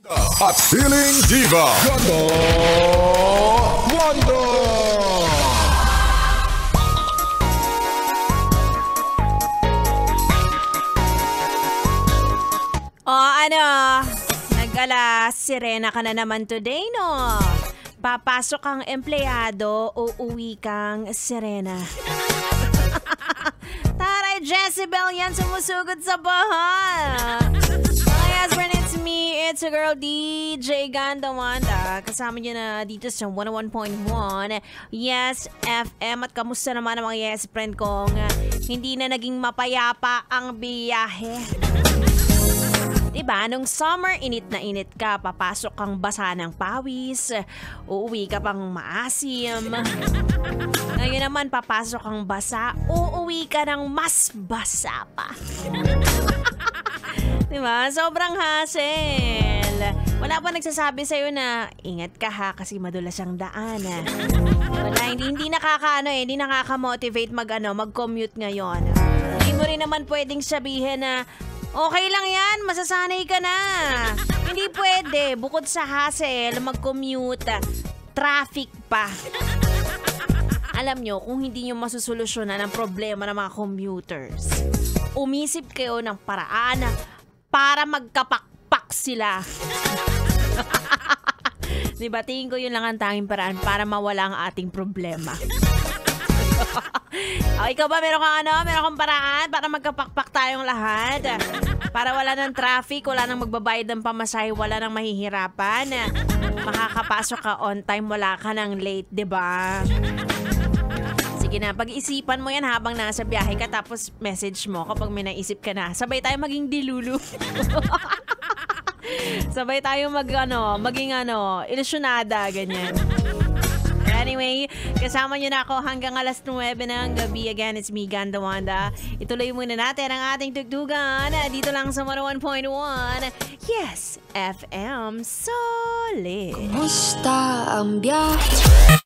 At Feeling Diva, Ganda Wanda! Nag-ala sirena ka na naman today, no? Papasok kang empleyado, uuwi kang sirena. Taray, Jezebel yan, sumusugod sa bahay. Yes, friend, it's me. It's a girl, DJ Ganda Wanda. Kasama niyo na dito sa 101.1 Yes FM. At kamusta naman ang mga yes friend kong hindi na naging mapayapa ang biyahe? Diba, nung summer, init na init ka, papasok kang basa ng pawis, uuwi ka pang maasim. Ngayon naman, papasok kang basa, uuwi ka ng mas basa pa. Diba? Sobrang hassle. Wala pa nagsasabi sa'yo na, ingat ka ha, kasi madulas ang daan. Wala, hindi hindi nakaka-motivate mag-commute ngayon. Hindi mo rin naman pwedeng sabihin na, okay lang yan, masasanay ka na. Hindi pwede, bukod sa hassle, mag-commute, traffic pa. Alam nyo, kung hindi nyo masusolusyonan ang problema ng mga commuters, umisip kayo ng paraan para magkapakpak sila. Diba, tingin ko yun lang ang tanging paraan para mawala ang ating problema. Ikaw ba, meron kang paraan para magkapakpak tayong lahat? Para wala ng traffic, wala nang magbabayad ng pamasahe, wala nang mahihirapan. Makakapasok ka on time, wala ka nang late, diba? Sige na, pag-isipan mo yan habang nasa biyahe ka, tapos message mo kapag may naisip ka na. Sabay tayo maging dilulu. Sabay tayo maging ilusyonada, ganyan. Anyway, kasama nyo na ako hanggang alas 9 ng gabi. Again, it's me, Ganda Wanda. Ituloy muna natin ang ating tugtugan dito lang sa 101.1 Yes FM Solid. Kumusta ang biyahe?